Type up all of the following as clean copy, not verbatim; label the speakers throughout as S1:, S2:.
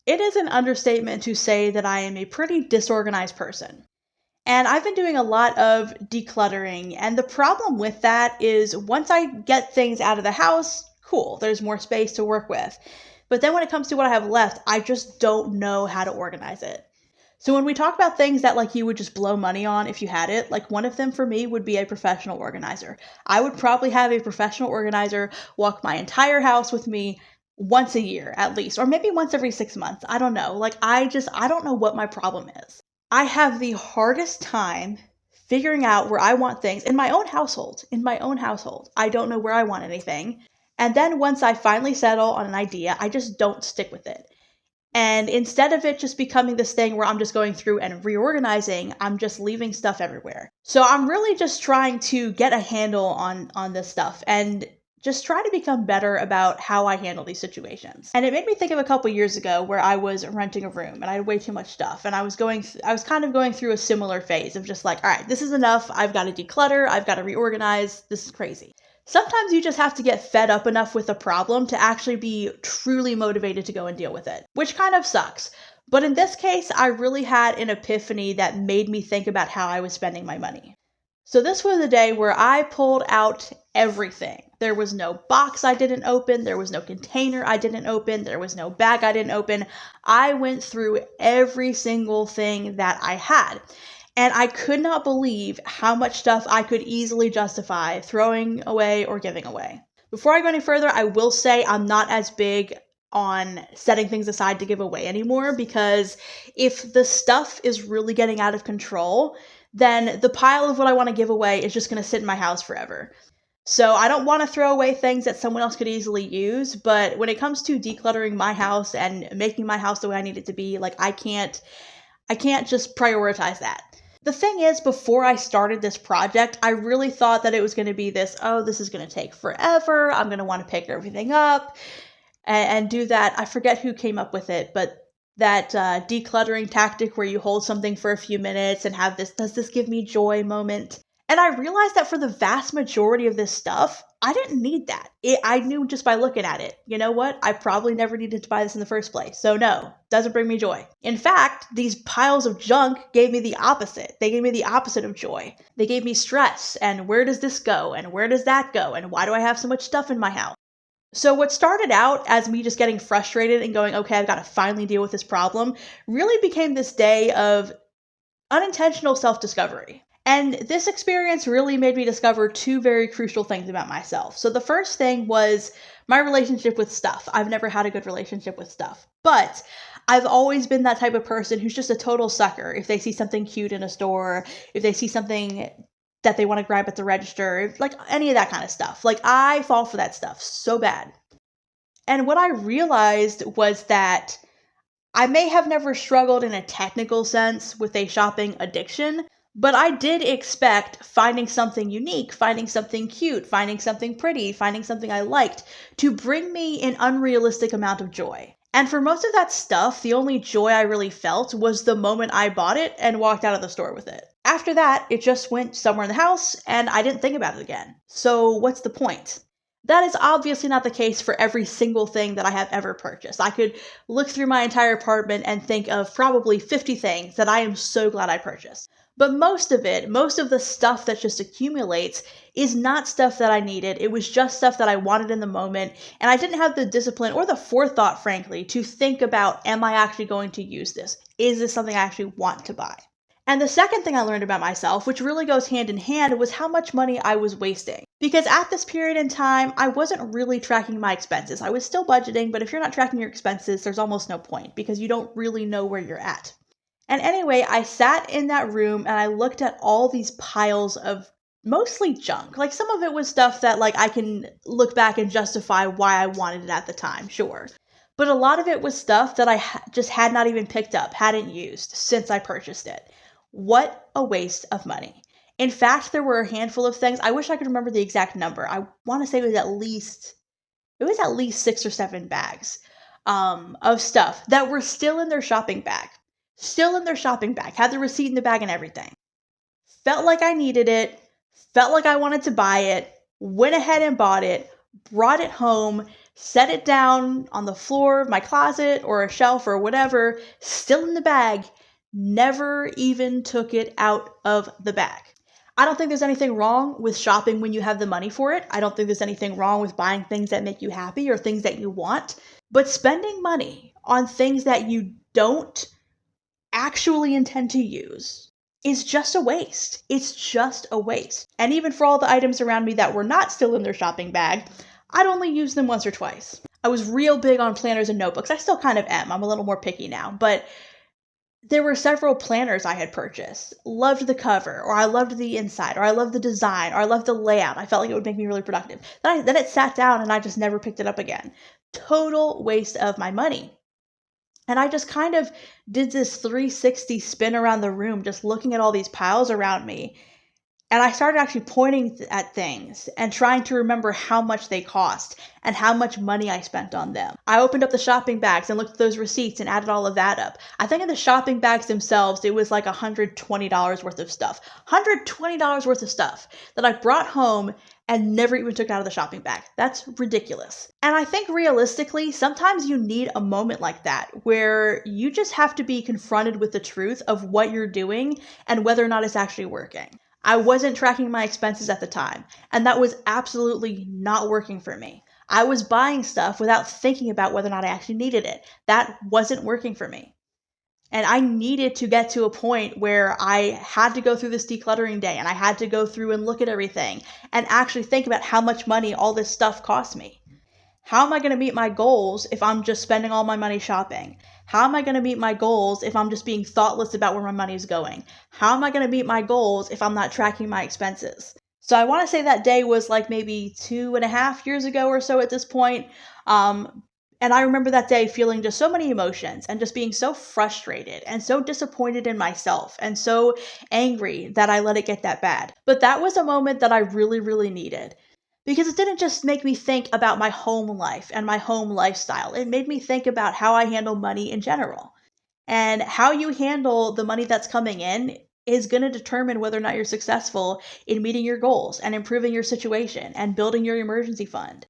S1: It is an understatement to say that I am a pretty disorganized person. And I've been doing a lot of decluttering. And the problem with that is once I get things out of the house, cool, there's more space to work with. But then when it comes to what I have left, I just don't know how to organize it. So when we talk about things that like you would just blow money on if you had it, like one of them for me would be a professional organizer. I would probably have a professional organizer walk my entire house with me once a year at least, or maybe once every 6 months. I don't know. I don't know what my problem is. I have the hardest time figuring out where I want things in my own household. In my own household, I don't know where I want anything. And then once I finally settle on an idea, I just don't stick with it. And instead of it just becoming this thing where I'm just going through and reorganizing, I'm just leaving stuff everywhere. So I'm really just trying to get a handle on this stuff and just try to become better about how I handle these situations. And it made me think of a couple years ago where I was renting a room and I had way too much stuff, and I was kind of going through a similar phase of just like, all right, this is enough. I've got to declutter. I've got to reorganize. This is crazy. Sometimes you just have to get fed up enough with a problem to actually be truly motivated to go and deal with it, which kind of sucks. But in this case, I really had an epiphany that made me think about how I was spending my money. So this was a day where I pulled out everything. There was no box I didn't open. There was no container I didn't open. There was no bag I didn't open. I went through every single thing that I had. And I could not believe how much stuff I could easily justify throwing away or giving away. Before I go any further, I will say I'm not as big on setting things aside to give away anymore, because if the stuff is really getting out of control, then the pile of what I want to give away is just going to sit in my house forever. So I don't want to throw away things that someone else could easily use, but when it comes to decluttering my house and making my house the way I need it to be, like I can't just prioritize that. The thing is, before I started this project, I really thought that it was going to be this, oh, this is going to take forever. I'm going to want to pick everything up and do that. I forget who came up with it, but that decluttering tactic where you hold something for a few minutes and have this, does this give me joy moment? And I realized that for the vast majority of this stuff, I didn't need that. I knew just by looking at it, you know what? I probably never needed to buy this in the first place. So no, doesn't bring me joy. In fact, these piles of junk gave me the opposite. They gave me the opposite of joy. They gave me stress. And where does this go? And where does that go? And why do I have so much stuff in my house? So what started out as me just getting frustrated and going, okay, I've got to finally deal with this problem, really became this day of unintentional self-discovery. And this experience really made me discover two very crucial things about myself. So the first thing was my relationship with stuff. I've never had a good relationship with stuff, but I've always been that type of person who's just a total sucker. If they see something cute in a store, if they see something that they want to grab at the register, like any of that kind of stuff, like I fall for that stuff so bad. And what I realized was that I may have never struggled in a technical sense with a shopping addiction, but I did expect finding something unique, finding something cute, finding something pretty, finding something I liked to bring me an unrealistic amount of joy. And for most of that stuff, the only joy I really felt was the moment I bought it and walked out of the store with it. After that, it just went somewhere in the house and I didn't think about it again. So what's the point? That is obviously not the case for every single thing that I have ever purchased. I could look through my entire apartment and think of probably 50 things that I am so glad I purchased. But most of the stuff that just accumulates is not stuff that I needed. It was just stuff that I wanted in the moment. And I didn't have the discipline or the forethought, frankly, to think about, am I actually going to use this? Is this something I actually want to buy? And the second thing I learned about myself, which really goes hand in hand, was how much money I was wasting. Because at this period in time, I wasn't really tracking my expenses. I was still budgeting, but if you're not tracking your expenses, there's almost no point because you don't really know where you're at. And anyway, I sat in that room and I looked at all these piles of mostly junk. Like some of it was stuff that like I can look back and justify why I wanted it at the time, sure. But a lot of it was stuff that I just had not even picked up, hadn't used since I purchased it. What a waste of money. In fact, there were a handful of things. I wish I could remember the exact number. I want to say it was at least 6 or 7 bags of stuff that were still in their shopping bag. Still in their shopping bag, had the receipt in the bag and everything. Felt like I needed it, felt like I wanted to buy it, went ahead and bought it, brought it home, set it down on the floor of my closet or a shelf or whatever, still in the bag, never even took it out of the bag. I don't think there's anything wrong with shopping when you have the money for it. I don't think there's anything wrong with buying things that make you happy or things that you want. But spending money on things that you don't actually intend to use is just a waste. It's just a waste. And even for all the items around me that were not still in their shopping bag, I'd only use them once or twice. I was real big on planners and notebooks. I still kind of am. I'm a little more picky now, but there were several planners I had purchased. Loved the cover, or I loved the inside, or I loved the design, or I loved the layout. I felt like it would make me really productive. Then it sat down and I just never picked it up again. Total waste of my money. And I just kind of did this 360 spin around the room, just looking at all these piles around me. And I started actually pointing at things and trying to remember how much they cost and how much money I spent on them. I opened up the shopping bags and looked at those receipts and added all of that up. I think in the shopping bags themselves, it was like $120 worth of stuff. $120 worth of stuff that I brought home and never even took out of the shopping bag. That's ridiculous. And I think realistically, sometimes you need a moment like that where you just have to be confronted with the truth of what you're doing and whether or not it's actually working. I wasn't tracking my expenses at the time, and that was absolutely not working for me. I was buying stuff without thinking about whether or not I actually needed it. That wasn't working for me. And I needed to get to a point where I had to go through this decluttering day and I had to go through and look at everything and actually think about how much money all this stuff cost me. How am I going to meet my goals if I'm just spending all my money shopping? How am I going to meet my goals if I'm just being thoughtless about where my money is going? How am I going to meet my goals if I'm not tracking my expenses? So I want to say that day was like maybe 2.5 years ago or so at this point. And I remember that day feeling just so many emotions and just being so frustrated and so disappointed in myself and so angry that I let it get that bad. But that was a moment that I really, really needed. Because it didn't just make me think about my home life and my home lifestyle. It made me think about how I handle money in general. And how you handle the money that's coming in is going to determine whether or not you're successful in meeting your goals and improving your situation and building your emergency fund.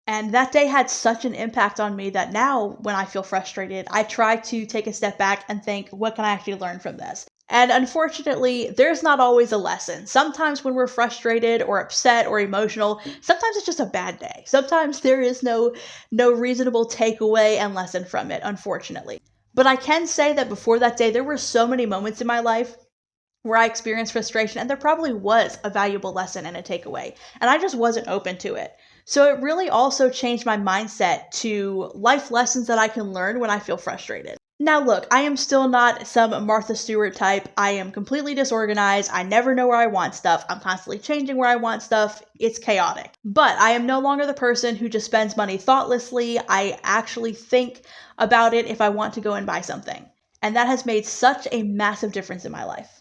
S1: And that day had such an impact on me that now when I feel frustrated, I try to take a step back and think, what can I actually learn from this? And unfortunately, there's not always a lesson. Sometimes when we're frustrated or upset or emotional, sometimes it's just a bad day. Sometimes there is no reasonable takeaway and lesson from it, unfortunately. But I can say that before that day, there were so many moments in my life where I experienced frustration, and there probably was a valuable lesson and a takeaway, and I just wasn't open to it. So it really also changed my mindset to life lessons that I can learn when I feel frustrated. Now look, I am still not some Martha Stewart type. I am completely disorganized. I never know where I want stuff. I'm constantly changing where I want stuff. It's chaotic. But I am no longer the person who just spends money thoughtlessly. I actually think about it if I want to go and buy something. And that has made such a massive difference in my life.